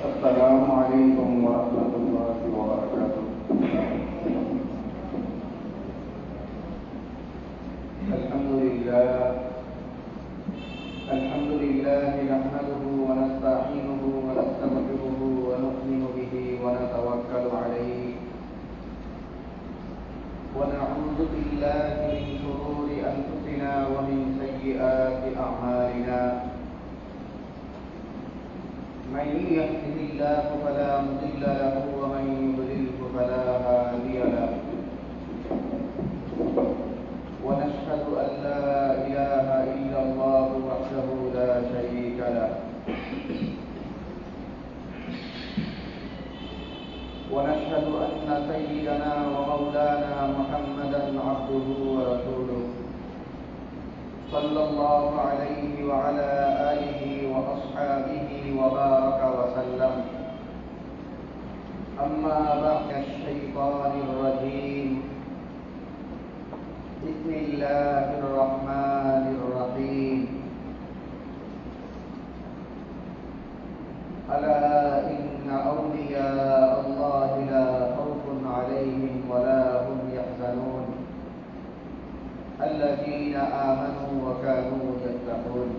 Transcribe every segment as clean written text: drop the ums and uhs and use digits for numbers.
السلام عليكم ورحمة الله وبركاته. الحمد لله نحمده ونستعينه ونستغفره ونؤمن به ونتوكل عليه ونعوذ بالله من شرور أنفسنا ومن سيئات أعمالنا. من يهده الله فلا مضل له ومن يضلله فلا هادي له. ونشهد أن لا إله إلا الله وحده لا شريك له. ونشهد أن سيدنا ومولانا محمدا عبده ورسوله صلى الله عليه وعلى آله وأصحابه وبارك وسلم. أما بعد الشيطان الرجيم. بسم الله الرحمن الرحيم. ألا إن أولياء الله لا خوف عليهم ولا هم يحزنون الذين آمنوا وكانوا يتقون.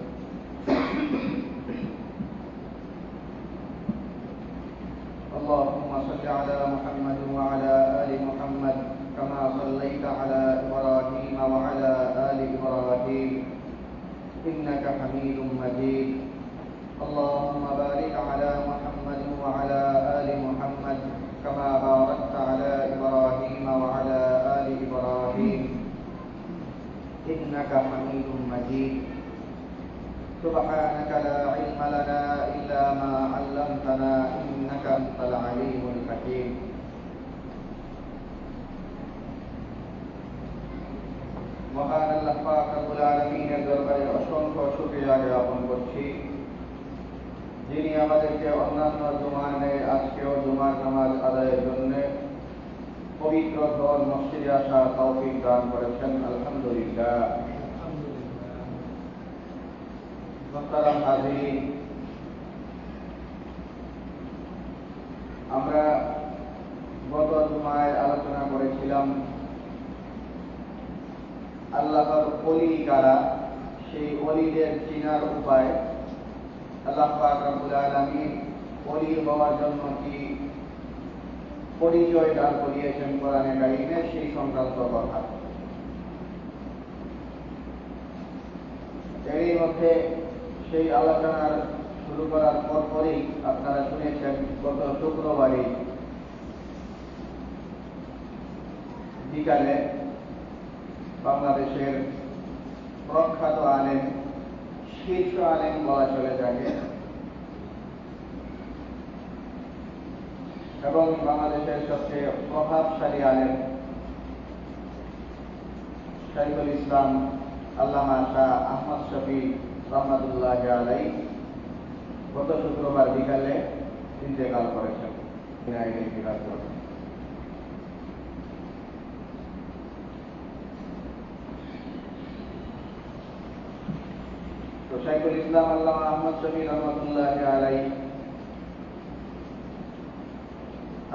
اللهم صل على محمد وعلى آل محمد كما صليت على إبراهيم وعلى آل إبراهيم إنك حميد مجيد. اللهم بارك على محمد وعلى آل محمد كما باركت على إبراهيم وعلى آل إبراهيم إنك حميد مجيد. سبحانك لا علم لنا إلا ما علمتنا إنك أنت العليم الحكيم. মহান আল্লাহ পাক রব্বুল আলামিনের দরবারে অসংখ্য শুকরিয়া জ্ঞাপন করছি, যিনি আমাদেরকে অন্যান্য জুমার ন্যায় আজকেও জুমার নামাজ আদায়ের জন্য পবিত্র ঘর মসজিদে আসার তৌফিক দান করেছেন। আলহামদুলিল্লাহ। মুহতারাম হাজিরিন, আমরা গত জুমায় আলোচনা করেছিলাম আল্লাহর ওলি কারা, সেই ওলিদের চিনার উপায়, আল্লাহ পাক রব্বুল আলামিন ওলি হওয়ার জন্য কি পরিচয় দান করিয়েছেন কোরআনে কারিমে, সেই সংক্রান্ত কথা। এরই মধ্যে সেই আলোচনার শুরু করার পরপরই আপনারা শুনেছেন গত শুক্রবারে বিকালে বাংলাদেশের প্রখ্যাত আলেম, শীর্ষ আলেম বলা চলে থাকে, এবং বাংলাদেশের সবচেয়ে প্রভাবশালী আলেম শাইখুল ইসলাম আল্লামা শাহ আহমদ শফি রহমাতুল্লাহ আলাইহি গত শুক্রবার বিকালে ইন্তেকাল করেছেন। তো শাইখুল ইসলাম আল্লামা আহমদ শফি রহমাতুল্লাহ আলাইহি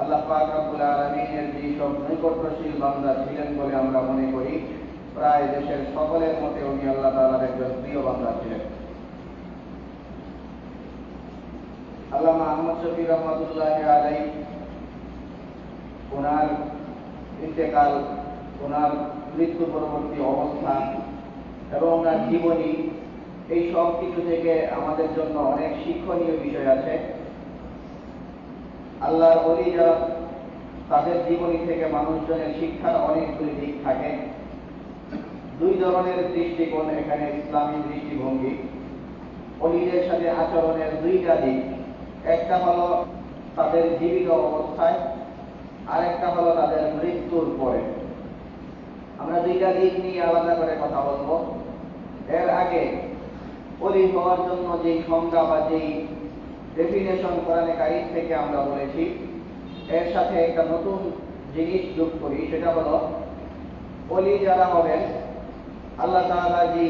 আল্লাহ পাক রব্বুল আলামিনের যে সব নৈকট্যশীল বান্দা ছিলেন বলে আমরা মনে করি, প্রায় দেশের সকলের মতে উনি আল্লাহ তাআলার একজন প্রিয় বান্দা ছিলেন। আল্লামা আহমদ শফি রহমাতুল্লাহ আলাইহি ওনার ইন্তেকাল, ওনার মৃত্যু পরবর্তী অবস্থা এবং ওনার জীবনী, এই সব কিছু থেকে আমাদের জন্য অনেক শিক্ষণীয় বিষয় আছে। আল্লাহর ওলি যারা, তাদের জীবনী থেকে মানুষজনের শিক্ষার অনেকগুলি দিক থাকে। দুই ধরনের দৃষ্টিকোণ এখানে, ইসলামী দৃষ্টিভঙ্গি। ওলিদের সাথে আচরণের দুইটা দিক, একটা হলো তাদের জীবিত অবস্থায়, আর একটা হলো তাদের মৃত্যুর পরে। আমরা দুইটা দিক নিয়ে আলাদা করে কথা বলবো। এর আগে ওলি হওয়ার জন্য যেই সংজ্ঞা বা যেই ডেফিনেশন কোরআনে কারীম থেকে আমরা বলেছি, এর সাথে একটা নতুন জিনিস যোগ করি, সেটা হলো ওলি যারা হবেন, আল্লাহ তাআলা যে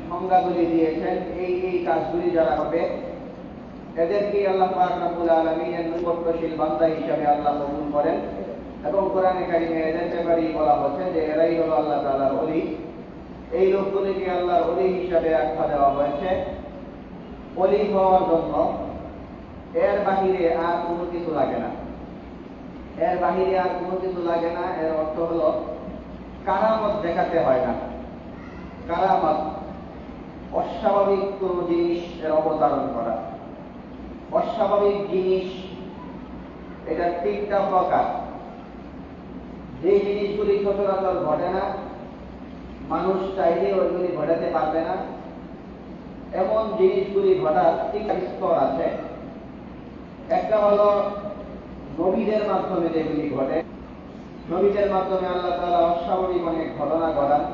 সংজ্ঞাগুলি দিয়েছেন, এই কাজগুলি যারা হবে, এদেরকে আল্লাহ পাক রব্বুল আলামিনের নৈকট্যশীল বান্দা হিসেবে আল্লাহ কবুল করেন এবং কোরআনে কারিমে এদের ব্যাপারে বলা হচ্ছে যে এরাই হলো আল্লাহ তাআলার ওলি। এই লোকগুলিকে আল্লাহর ওলি হিসাবে আখ্যা দেওয়া হয়েছে। ওলি হওয়ার জন্য এর বাহিরে আর কোনো কিছু লাগে না, এর বাহিরে আর কোনো কিছু লাগে না। এর অর্থ হলো কারামত দেখাতে হয় না। কারামত অস্বাভাবিক কোন জিনিসের অবতারণ করা। অস্বাভাবিক জিনিস এটা তিনটা প্রকার। যে জিনিসগুলি সচরাচর ঘটে না, মানুষ চাইলে ওইগুলি ঘটাতে পারবে না, এমন জিনিসগুলি ঘটার তিনটা স্তর আছে। একটা হলো নবীদের মাধ্যমে যেগুলি ঘটে। নবীদের মাধ্যমে আল্লাহ তাআলা অস্বাভাবিক অনেক ঘটনা ঘটান।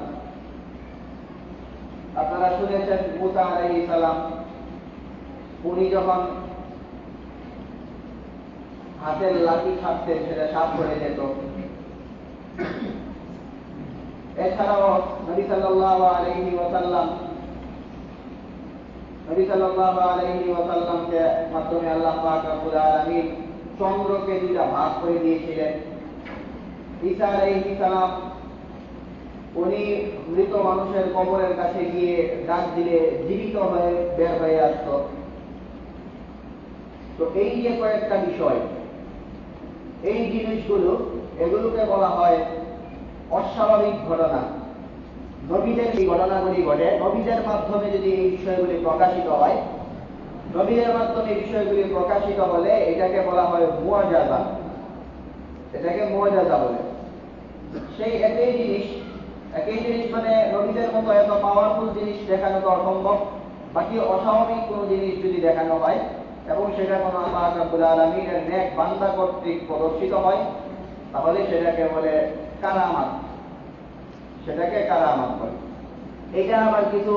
আপনারা শুনেছেন মুসা আলাইহিস সালাম, উনি যখন হাতের লাঠি ছাড়তেন সেটা সাপ হয়ে যেত। এছাড়াও নবী সাল্লাল্লাহু আলাইহি ওয়াসাল্লামকে মাধ্যমে আল্লাহ পাক রব্বুল আলামিন চন্দ্রকে দুইটা ভাগ করে দিয়েছিলেন। ঈসা আলাইহিস সালাম উনি মৃত মানুষের কবরের কাছে গিয়ে ডাক দিলে জীবিত হয়ে বের হয়ে আসতো। তো এই যে কয়েকটা বিষয়, এই জিনিসগুলো, এগুলোকে বলা হয় অস্বাভাবিক ঘটনা। নবীদের এই ঘটনাগুলি ঘটে। নবীদের মাধ্যমে যদি এই বিষয়গুলি প্রকাশিত হয়, নবীদের মাধ্যমে এই বিষয়গুলি প্রকাশিত হলে এটাকে বলা হয় মুআজাজা। এটাকে মুআজাজা বলে। সেই একই জিনিস মানে নবীদের মতো এত পাওয়ারফুল জিনিস দেখানো তো অসম্ভব। বাকি অস্বাভাবিক কোনো জিনিস যদি দেখানো হয় এবং সেটা কোনো আল্লাহ রাব্বুল আলামিনের নেক বান্দা কর্তৃক প্রদর্শিত হয়, তাহলে সেটাকে বলে কারামাত। সেটাকে কারামাত বলে। এটা আবার কিছু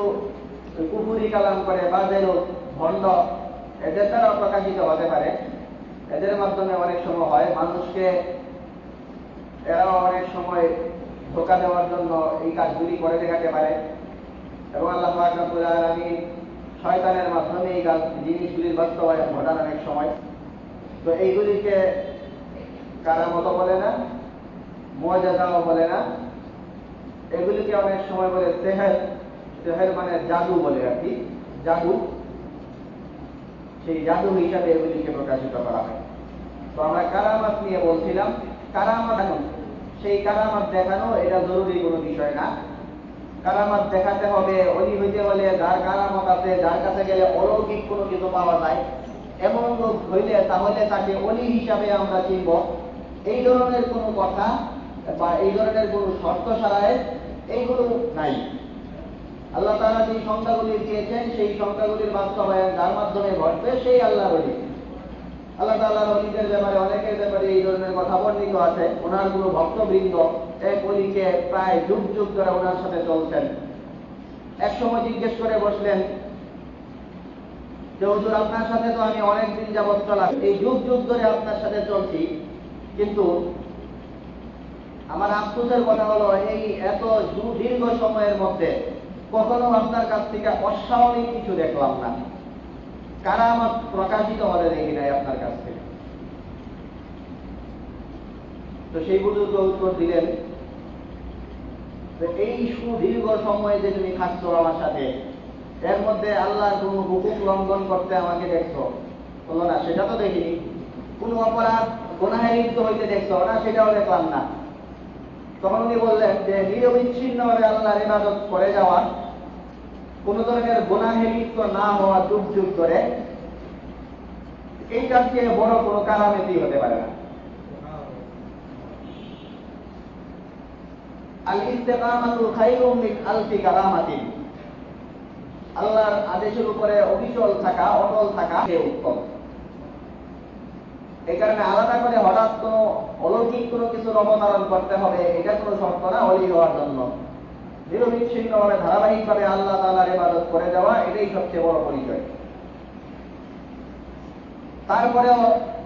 কুফরি কালাম করে বাজে লোক, ভণ্ড, এদের দ্বারা প্রকাশিত হতে পারে। এদের মাধ্যমে অনেক সময় হয় মানুষকে, এরাও অনেক সময় ধোঁকা দেওয়ার জন্য এই কাজগুলি করে দেখাতে পারে এবং আল্লাহ পাক রব্বুল আলামিন শয়তানের মাধ্যমে এই জিনিসগুলির বাস্তবায়ন ঘটান অনেক সময়। তো এইগুলিকে কারামত বলে না, মুআজাজাও বলে না। এগুলিকে অনেক সময় বলে সেহের। সেহের মানে জাদু বলে আর কি, জাদু। সেই জাদু হিসাবে এগুলিকে প্রকাশিত করা হয়। তো আমরা কারামাত নিয়ে বলছিলাম। কারামাত, সেই কারামাত দেখানো এটা জরুরি কোনো বিষয় না। কারামাত দেখাতে হবে, ওলি হইতে হলে যার কারামত আছে, যার কাছে গেলে অলৌকিক কোনো কিছু পাওয়া যায়, এমন লোক হইলে তাহলে তাকে ওলি হিসাবে আমরা চিনব। এই ধরনের কোনো কথা বা এই ধরনের কোনো শর্ত ছাড়াই এইগুলো নাই। আল্লাহ তাআলা যে সংখ্যাগুলি দিয়েছেন সেই সংখ্যাগুলির বাস্তবায়ন যার মাধ্যমে ঘটবে সেই আল্লাহর ওলি। আল্লাহ তাআলার ওলিদের ব্যাপারে অনেকের ব্যাপারে এই ধরনের কথা বর্ণিত আছে। ওনার কোনো ভক্তবৃন্দ এক ওলিকে প্রায় যুগ যুগ ধরে ওনার সাথে চলছেন। এক সময় জিজ্ঞেস করে বসলেন যে হুজুর, আপনার সাথে তো আমি অনেক দিন যাবৎ চলা, এই যুগ যুগ ধরে আপনার সাথে চলছি, কিন্তু আমার আফসোসের কথা হলো এই এত দীর্ঘ সময়ের মধ্যে কখনো আপনার কাছ থেকে অস্বাভাবিক কিছু দেখলাম না, কারামত প্রকাশিত হলে দেখি নাই আপনার কাছ থেকে। তো সেই বুজুর্গ উত্তর দিলেন যে এই সুদীর্ঘ সময়ে যে তুমি থাকছো আমার সাথে, এর মধ্যে আল্লাহর কোন হুকুম লঙ্ঘন করতে আমাকে দেখছো? বললো না, সেটা তো দেখিনি। কোন অপরাধ গুনাহে লিপ্ত হইতে দেখছো? না, সেটাও দেখলাম না। তখন উনি বললেন যে নিরবিচ্ছিন্ন ভাবে আল্লাহর ইবাদত করে যাওয়া, কোন ধরনের গুনাহে লিপ্ত না হওয়া যুগ যুগ ধরে, এইটার চেয়ে বড় কোনো কারামতি হতে পারে না। আল ইস্তিকামাতু খায়রুম মিন আলফি কারামাতিন। আল্লাহর আদেশের উপরে অবিচল থাকা, অটল থাকা সে উত্তম। এই কারণে আলাদা করে হঠাৎ কোনো অলৌকিক কোনো কিছুর অবতারণ করতে হবে, এটা কোনো শর্ত না ওলি হওয়ার জন্য। নিরবিচ্ছিন্নভাবে ধারাবাহিকভাবে আল্লাহ তাআলার ইবাদত করে যাওয়া, এটাই সবচেয়ে বড় পরিচয়। তারপরেও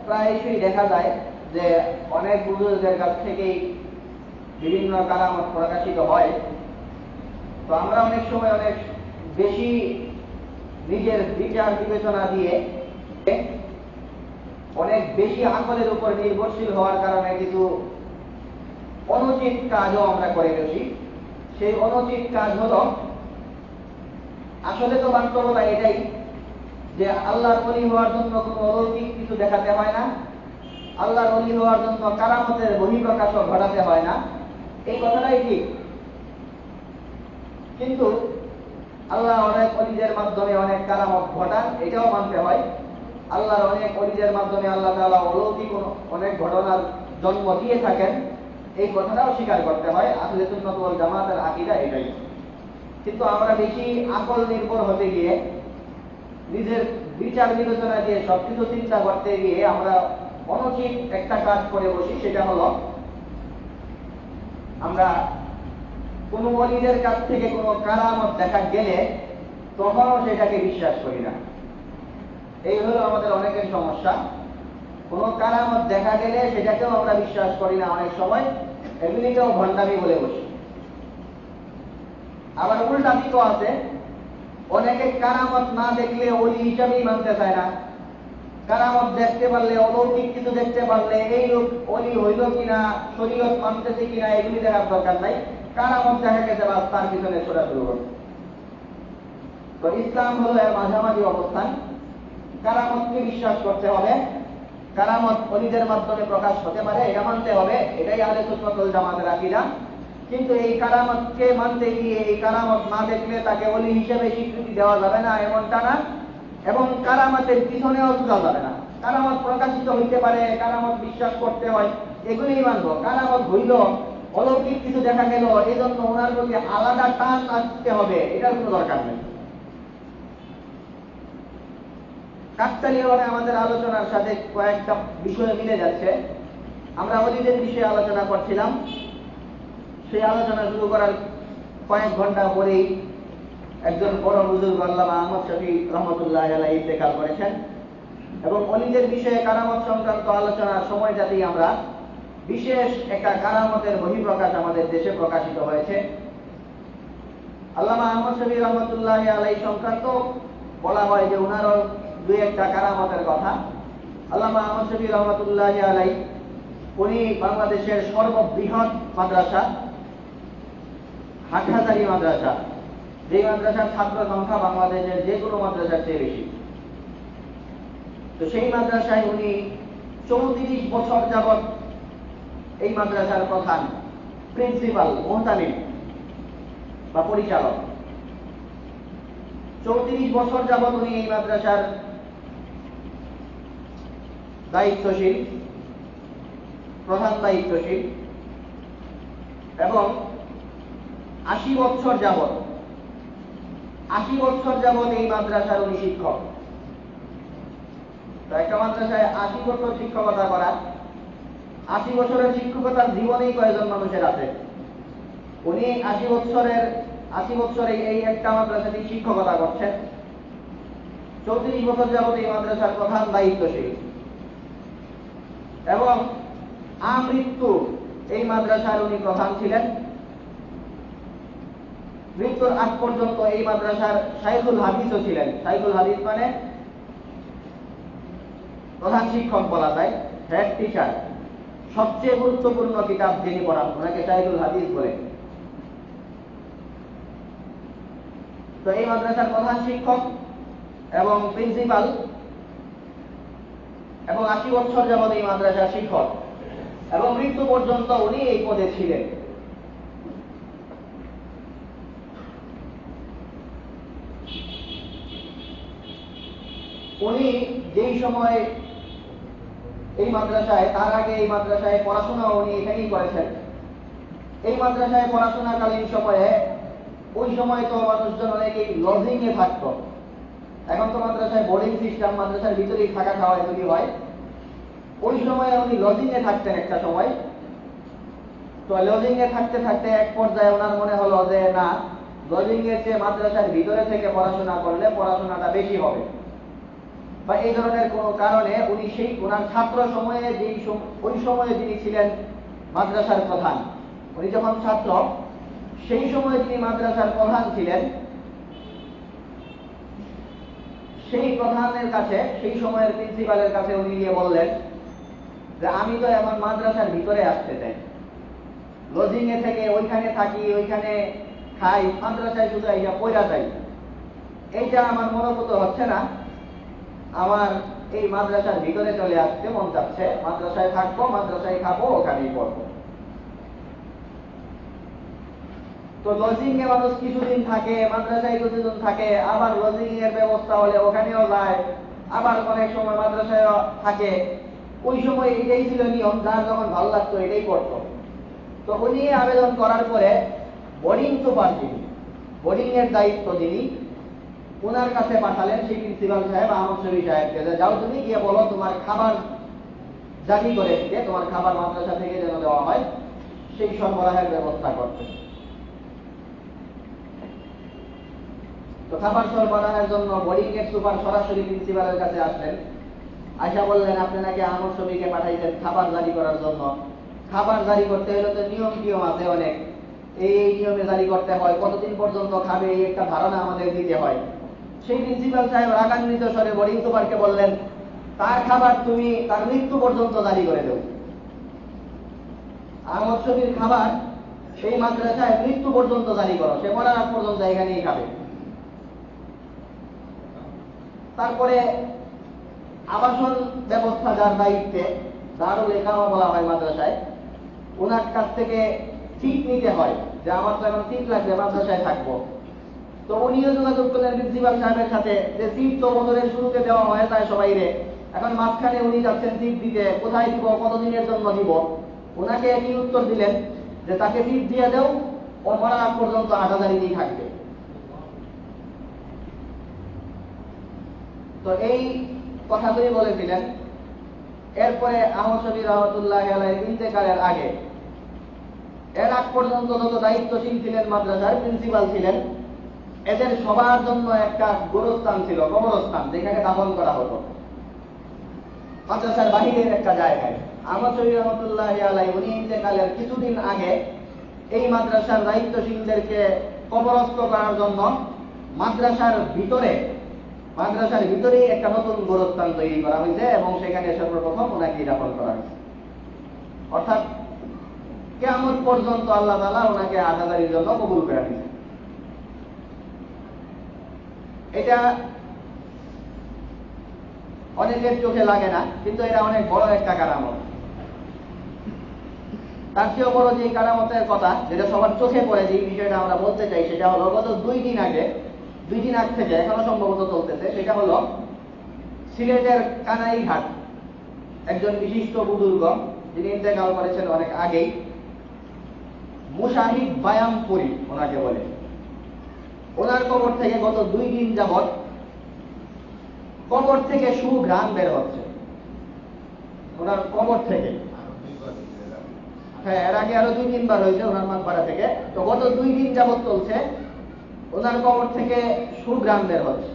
প্রায়শই দেখা যায় যে অনেক বুজুর্গদের কাছ থেকেই বিভিন্ন কারামত প্রকাশিত হয়। তো আমরা অনেক সময় অনেক বেশি নিজের বিচার বিবেচনা দিয়ে অনেক বেশি আকলের উপর নির্ভরশীল হওয়ার কারণে কিছু অনুচিত কাজও আমরা করে বসি। সেই অনুচিত কাজ হলো, আসলে তো বাস্তবতা এটাই যে আল্লাহর ওলি হওয়ার জন্য কোনো অলৌকিক কিছু দেখাতে হয় না, আল্লাহর ওলি হওয়ার জন্য কারামতের বহিঃপ্রকাশও ঘটাতে হয় না, এই কথাটাই ঠিক। কিন্তু আল্লাহ অনেক ওলিদের মাধ্যমে অনেক কারামত ঘটান, এটাও মানতে হয়। আল্লাহর অনেক ওলিদের মাধ্যমে আল্লাহ তাআলা অলৌকিক অনেক ঘটনার জন্ম দিয়ে থাকেন, এই কথাটাও স্বীকার করতে হয়। আহলে সুন্নাত ওয়াল জামাতের আকীদা এটাই। কিন্তু আমরা বেশি আকল নির্ভর হতে গিয়ে, নিজের বিচার বিবেচনা দিয়ে সবকিছু চিন্তা করতে গিয়ে আমরা অনুচিত একটা কাজ করে বসি। সেটা হলো, আমরা কোন ওলিদের কাছ থেকে কোনো কারামত দেখা গেলে তখনও সেটাকে বিশ্বাস করি না। এই হলো আমাদের অনেকের সমস্যা। কোনো কারামত দেখা গেলে সেটাকেও আমরা বিশ্বাস করি না, অনেক সময় এগুলিকেও ভণ্ডামি বলে বসি। আবার উল্টা দিকও আছে, অনেকে কারামত না দেখলে ওলি হিসাবেই মানতে চায় না। কারামত দেখতে পারলে, অলৌকিক কিছু দেখতে পারলে এই লোক ওলি হইল কিনা, শরীয়ত মানতেছে কিনা, এগুলি দেখার দরকার নাই, কারামত দেখা গেছে বা তার পিছনে ছোটা শুরু করবে। তো ইসলাম হলো এর মাঝামাঝি অবস্থান। কারামতকে বিশ্বাস করতে হবে, কারামত ওলিদের মাধ্যমে প্রকাশ হতে পারে, এটা মানতে হবে, এটাই আহলে সুন্নাত ওয়াল জামাতের আকীদা। কিন্তু এই কারামতকে মানতে গিয়ে এই কারামত না দেখলে তাকে ওলি হিসেবে স্বীকৃতি দেওয়া যাবে না, এমনটা না। এবং কারামতের পিছনেও ছুটা যাবে না। কারামত প্রকাশিত হইতে পারে, কারামত বিশ্বাস করতে হয়, এগুলিই মানবো। কারামত হইল, অলৌকিক কিছু দেখা গেল, এই জন্য ওনার প্রতি আলাদা টান আসতে হবে, এটার কোনো দরকার নেই। কাকতালীয়ভাবে আমাদের আলোচনার সাথে কয়েকটা বিষয় মিলে যাচ্ছে। আমরা ওলিদের বিষয়ে আলোচনা করছিলাম, সেই আলোচনা শুরু করার কয়েক ঘন্টা পরেই একজন বড় বুজুর্গ আল্লামা আহমদ শফী রহমতুল্লাহ আলাইহি ইন্তেকাল করেছেন। এবং ওলিদের বিষয়ে কারামত সংক্রান্ত আলোচনার সময়টাতেই আমরা বিশেষ একটা কারামতের বহিঃপ্রকাশ আমাদের দেশে প্রকাশিত হয়েছে। আল্লামা আহমদ শফী রহমতুল্লাহ আলাইহি সংক্রান্ত বলা হয় যে উনারও দুই একটা কারামতের কথা। আল্লামা আহমদ শফী রহমতুল্লাহ আলাইহি উনি বাংলাদেশের সর্ববৃহৎ মাদ্রাসা হাটহাজারী মাদ্রাসা, যে মাদ্রাসার ছাত্র সংখ্যা বাংলাদেশের যে কোনো মাদ্রাসার চেয়ে বেশি, তো সেই মাদ্রাসায় উনি 34 বছর যাবৎ এই মাদ্রাসার প্রধান, প্রিন্সিপাল, মুহতামিম বা পরিচালক। 34 বছর যাবৎ উনি এই মাদ্রাসার দায়িত্বশীল, প্রধান দায়িত্বশীল। এবং 80 বছর যাবৎ এই মাদ্রাসার উনি শিক্ষক। তো একটা মাদ্রাসায় 80 বছর শিক্ষকতা করা, 80 বছরের শিক্ষকতার জীবনেই কয়েকজন মানুষের আছে। উনি 80 বছরে এই একটা মাদ্রাসাতে শিক্ষকতা করছেন, 34 বছর যাবৎ এই মাদ্রাসার প্রধান দায়িত্বশীল। এবং আমৃত্যু এই মাদ্রাসার উনি প্রধান ছিলেন। মৃত্যুর আগ পর্যন্ত এই মাদ্রাসার শাইখুল হাদিসও ছিলেন। শাইখুল হাদিস মানে প্রধান শিক্ষক বলা যায়, হেড টিচার। সবচেয়ে গুরুত্বপূর্ণ কিতাব যিনি পড়ান ওনাকে শাইখুল হাদিস বলে। তো এই মাদ্রাসার প্রধান শিক্ষক এবং প্রিন্সিপাল, এবং 80 বছর যাবৎ এই মাদ্রাসার শিক্ষক, এবং মৃত্যু পর্যন্ত উনি এই পদে ছিলেন। উনি যেই সময় এই মাদ্রাসায়, তার আগে এই মাদ্রাসায় পড়াশোনা উনি এখানেই করেছেন। এই মাদ্রাসায় পড়াশোনাকালীন সময়ে, ওই সময় তো মানুষজন অনেকেই লজিং এ থাকতো। এখন তো মাদ্রাসায় বোর্ডিং সিস্টেম, মাদ্রাসার ভিতরেই থাকা খাওয়া এগুলি হয়। ওই সময় উনি লজিং এ থাকতেন একটা সময়। তো লজিং এ থাকতে থাকতে এক পর্যায়ে ওনার মনে হলো যে না, লজিং এর চেয়ে মাদ্রাসার ভিতরে থেকে পড়াশোনা করলে পড়াশোনাটা বেশি হবে, বা এই ধরনের কোন কারণে উনি সেই ওনার ছাত্র সময়ে ওই সময়ে যিনি ছিলেন মাদ্রাসার প্রধান, উনি যখন ছাত্র সেই সময়ে যিনি মাদ্রাসার প্রধান ছিলেন, সেই প্রধানের কাছে, সেই সময়ের প্রিন্সিপালের কাছে উনি গিয়ে বললেন যে আমি তো এখন মাদ্রাসার ভিতরে আসতে চাই, লজিং এ থেকে ওইখানে থাকি, ওইখানে খাই, মাদ্রাসায় শুধু এইটা পয়রা যাই, এইটা আমার মনোভূত হচ্ছে না, আমার এই মাদ্রাসার ভিতরে চলে আসতে মন চাচ্ছে, মাদ্রাসায় থাকবো, মাদ্রাসায় খাবো, ওখানেই পড়বো। তো লজিং এ মানুষ কিছুদিন থাকে, মাদ্রাসায় কিছুদিন থাকে, আবার লজিং এর ব্যবস্থা হলে ওখানেও যায়, আবার অনেক সময় মাদ্রাসায় থাকে। ওই সময় এটাই ছিল নিয়ম, যার যখন ভালো লাগতো এটাই করতো। তো উনি আবেদন করার পরে বোর্ডিং সুপার যিনি, বোর্ডিং এর দায়িত্ব যিনি, ওনার কাছে পাঠালেন সেই প্রিন্সিপাল সাহেব আহমদ শফি সাহেবকে, যাও তুমি গিয়ে বলো তোমার খাবার জারি করে দিতে, তোমার খাবার মাদ্রাসা থেকে যেন দেওয়া হয়, সেই সরবরাহের ব্যবস্থা করতে। তো খাবার সরবরাহের জন্য বোর্ডিং এর সুপার সরাসরি প্রিন্সিপালের কাছে আসলেন, আশা বললেন আপনি নাকি আহমদ শফিকে পাঠাইছেন খাবার জারি করার জন্য। খাবার জারি করতে হলে তো নিয়ম আছে অনেক, এই নিয়মে জারি করতে হয়, কতদিন পর্যন্ত খাবে এই একটা ধারণা আমাদের দিতে হয়। সেই প্রিন্সিপাল সাহেব রাগান্বিত স্বরে বোর্ডিং সুপারকে বললেন, তার খাবার তুমি তার মৃত্যু পর্যন্ত জারি করে দেও। আহমদ শফির খাবার সেই মাদ্রাসায় মৃত্যু পর্যন্ত জারি করো, সে মরার আগ পর্যন্ত এখানেই খাবে। তারপরে আবাসন ব্যবস্থা যার দায়িত্বে, দারুল ইকামা বলা হয় মাদ্রাসায়, ওনার কাছ থেকে সিট নিতে হয়, যে আমার তো এখন সিট লাগবে, মাদ্রাসায় থাকবো। তো উনিও যোগাযোগ করলেন প্রিন্সিপাল সাহেবের সাথে, যে সিট তো বছরের শুরুতে দেওয়া হয়ে যায় সবাইরে, এখন মাঝখানে উনি যাচ্ছেন সিট দিতে, কোথায় দিব, কতদিনের জন্য দিব। ওনাকে একই উত্তর দিলেন যে তাকে সিট দিয়ে দেও, ও মরার আগ পর্যন্ত হাটাজারিতেই থাকবে। তো এই কথাগুলি বলেছিলেন। এরপরে আহমদ শফি রহমতুল্লাহ আলাইহির ইন্তেকালের আগে, এর আগ পর্যন্ত যত দায়িত্বশীল ছিলেন মাদ্রাসার প্রিন্সিপাল ছিলেন, এদের সবার জন্য একটা গোরস্থান ছিল, কবরস্থান, যেখানে দাফন করা হতো মাদ্রাসার বাহিরের একটা জায়গায়। আহমদ শফি রহমতুল্লাহ আলাইহি উনি ইন্তেকালের কিছুদিন আগে এই মাদ্রাসার দায়িত্বশীলদেরকে কবরস্থ করার জন্য মাদ্রাসার ভিতরেই একটা নতুন গোরস্থান তৈরি করা হয়েছে, এবং সেখানে সর্বপ্রথম ওনাকে দাফন করা হয়েছে। অর্থাৎ কিয়ামত পর্যন্ত আল্লাহ তাআলা ওনাকে আজাদারির জন্য কবুল করে নিয়েছেন। এটা অনেকের চোখে লাগে না, কিন্তু এটা অনেক বড় একটা কারামত। তার চেয়েও বড় যে কারামতের কথা, যেটা সবার চোখে পড়ে, যে বিষয়টা আমরা বলতে চাই, সেটা হলো গত দুই দিন আগ থেকে এখনো সম্ভবত চলতেছে, সেটা হলো সিলেটের কানাইঘাট একজন বিশিষ্ট বুজুর্গ, যিনি ইন্তেকাল করেছেন অনেক আগেই, মুশাহিদ বায়ামপুরি ওনাকে বলে। ওনার কবর থেকে গত 2 দিন যাবৎ কবর থেকে সুঘ্রাণ বের হচ্ছে, ওনার কবর থেকে। হ্যাঁ, এর আগে আরো 2-3 বার হয়েছে ওনার মাকবারা থেকে। তো গত 2 দিন যাবৎ চলছে, ওনার কবর থেকে সুঘ্রাণ বের হচ্ছে।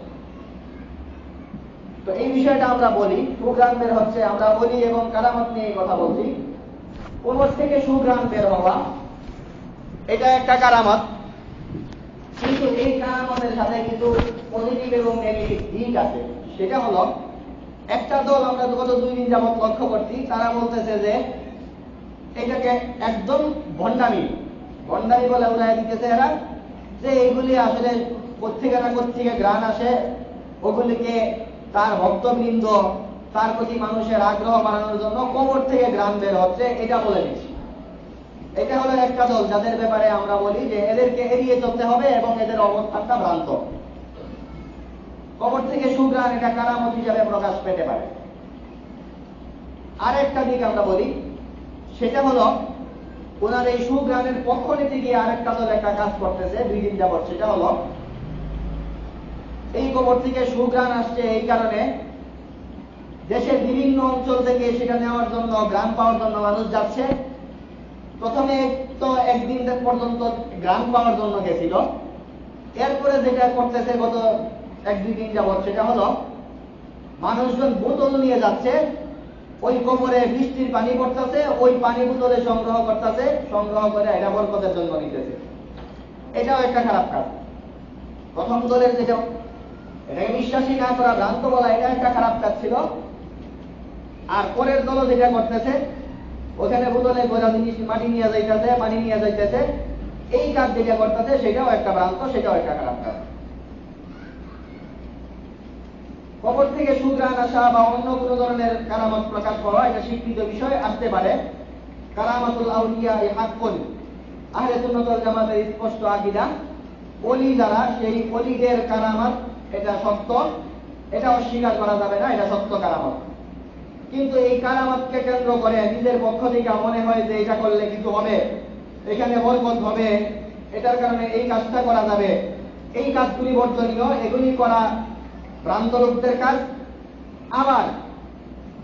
তো এই বিষয়টা আমরা বলি, সুঘ্রাণ বের হচ্ছে আমরা বলি, এবং কারামত নিয়ে কথা বলছি। কবর থেকে সুঘ্রাণ বের হওয়া, এটা একটা কারামত, কিন্তু এই কারামতের সাথে কিন্তু পজিটিভ এবং নেগেটিভ দিক আছে। সেটা হলো, একটা দল আমরা গত 2 দিন যাবৎ লক্ষ্য করছি, তারা বলতেছে যে এটাকে একদম ভণ্ডামি বলে উড়াই দিতেছে এরা, যে এইগুলি আসলে কোত্থেকে গ্রাণ আসে, ওগুলিকে তার ভক্তবৃন্দ, তার প্রতি মানুষের আগ্রহ বাড়ানোর জন্য কবর থেকে গ্রাণ বের হচ্ছে, এটা বলে দিচ্ছি। এটা হলো একটা দল, যাদের ব্যাপারে আমরা বলি যে এদেরকে এড়িয়ে চলতে হবে, এবং এদের অবস্থানটা ভ্রান্ত। কবর থেকে সুঘ্রাণ এটা কারামত হিসাবে প্রকাশ পেতে পারে। আরেকটা দিক আমরা বলি, সেটা হলো ওনার এই সুঘ্রাণের পক্ষ নিতে গিয়ে আরেকটা দল একটা কাজ করতেছে 2 দিন যাবৎ। সেটা হলো, এই কবর থেকে সুঘ্রাণ আসছে এই কারণে দেশের বিভিন্ন অঞ্চল থেকে সেটা নেওয়ার জন্য, গ্রাম পাওয়ার জন্য মানুষ যাচ্ছে। প্রথমে তো 1 দিন পর্যন্ত গ্রাম পাওয়ার জন্য গেছিল, এরপরে যেটা করতেছে গত 1-2 দিন যাবৎ, সেটা হলো মানুষজন বোতল নিয়ে যাচ্ছে, ওই কবরে বৃষ্টির পানি পড়তেছে, ওই পানি বোতলে সংগ্রহ করতেছে, সংগ্রহ করে এটা বরকতের জন্য নিতেছে। এটাও একটা খারাপ কাজ। প্রথম দলের যেটা এটাকে বিশ্বাসী না করা, ভ্রান্ত বলা, এটা একটা খারাপ কাজ ছিল। আর পরের দল যেটা করতেছে, ওখানে বোতলে গোজা জিনিস মাটি নিয়ে যাইতেছে, পানি নিয়ে যাইতেছে, এই কাজ যেটা করতেছে সেটাও একটা ভ্রান্ত, সেটাও একটা খারাপ কাজ। কবর থেকে সুঘ্রাণ আসা বা অন্য কোনো ধরনের কারামত প্রকাশ করা এটা স্বীকৃত বিষয়, আসতে পারে। কারামাতুল আউলিয়া হাক্কুন, আহলে সুন্নাত ওয়াল জামাতের স্পষ্ট আকীদা। ওলি যারা, সেই ওলিদের কারামত এটা সত্য, এটা অস্বীকার করা যাবে না, এটা সত্য কারামত। কিন্তু এই কারামতকে কেন্দ্র করে নিজের পক্ষ থেকে মনে হয় যে এটা করলে কিছু হবে, এখানে বরকত হবে, এটার কারণে এই কাজটা করা যাবে, এই কাজগুলি বর্জনীয়, এগুলি করা ভ্রান্ত লোকদের কাজ। আবার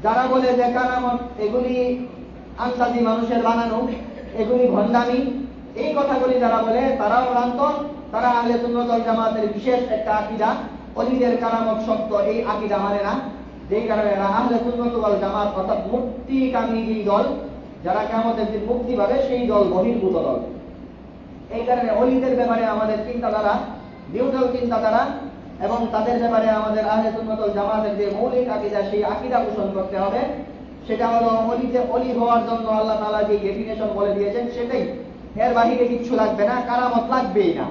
যারা বলে যে কারামত এগুলি আন্দাজি মানুষের বানানো, এগুলি ভণ্ডামি, এই কথাগুলি যারা বলে তারাও ভ্রান্ত। তারা আহলে সুন্নাত ওয়াল জামাতের বিশেষ একটা আকীদা, ওলিদের কারামত সত্য, এই আকীদা মানে না। যেই কারণে এরা আহলে সুন্নাত ওয়াল জামাত অর্থাৎ মুক্তিকামী যেই দল, যারা কিয়ামতের দিন মুক্তি পাবে, সেই দল বহির্ভূত দল। এই কারণে ওলিদের ব্যাপারে আমাদের চিন্তাধারা নিউট্রাল চিন্তাধারা, এবং তাদের ব্যাপারে আমাদের আহলে সুন্নাত ওয়াল জামাতের যে মৌলিক আকীদা, সেই আকীদা পোষণ করতে হবে। সেটা হলো ওলি হওয়ার জন্য আল্লাহ তাআলা যে ডেফিনেশন বলে দিয়েছেন সেটাই, এর বাহিরে কিচ্ছু লাগবে না, কারামত লাগবেই না।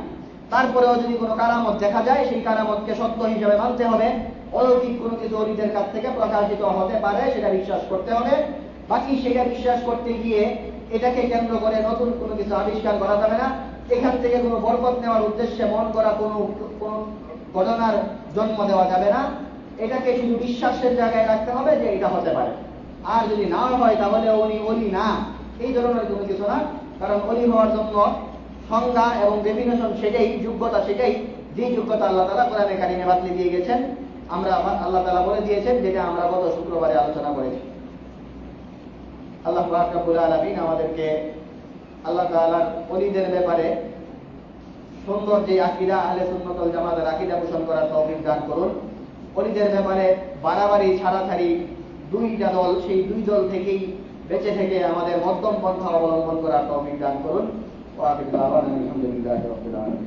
তারপরেও যদি কোনো কারামত দেখা যায়, সেই কারামতকে সত্য হিসেবে মানতে হবে। অলৌকিক কোনো কিছু ওলিদের কাছ থেকে প্রকাশিত হতে পারে, সেটা বিশ্বাস করতে হবে। বাকি সেটা বিশ্বাস করতে গিয়ে এটাকে কেন্দ্র করে নতুন কোনো কিছু আবিষ্কার করা যাবে না। এখান থেকে কোনো বরকত নেওয়ার উদ্দেশ্যে মন করা কোনো ঘটনার জন্ম দেওয়া যাবে না। এটাকে শুধু বিশ্বাসের জায়গায় রাখতে হবে যে এটা হতে পারে। আর যদি না হয় তাহলে উনি ওলি না, এই ধরনের কোনো কিছু না। কারণ ওলি হওয়ার জন্য সংজ্ঞা এবং ডেফিনেশন সেটাই, যোগ্যতা সেটাই, যে যোগ্যতা আল্লাহ তাআলা কোরআনে কারিমে বাতলে দিয়ে গেছেন। আল্লাহ তাআলা বলে দিয়েছেন, যেটা আমরা গত শুক্রবারে আলোচনা করেছি। আল্লাহ পাক রব্বুল আলামিন আমাদেরকে আল্লাহ তাআলার ওলিদের ব্যাপারে সুন্দর যে আকীদা, আহলে সুন্নাত ওয়াল জামাতের আকীদা পোষণ করার তৌফিক দান করুন। ওলিদের ব্যাপারে বাড়াবাড়ি ছাড়াছাড়ি দুইটা দল, সেই দুই দল থেকেই বেঁচে থেকে আমাদের মধ্যম পন্থা অবলম্বন করার তৌফিক দান করুন। ওয়া আখিরু দাওয়ানা আলহামদুলিল্লাহি রাব্বিল আলামিন।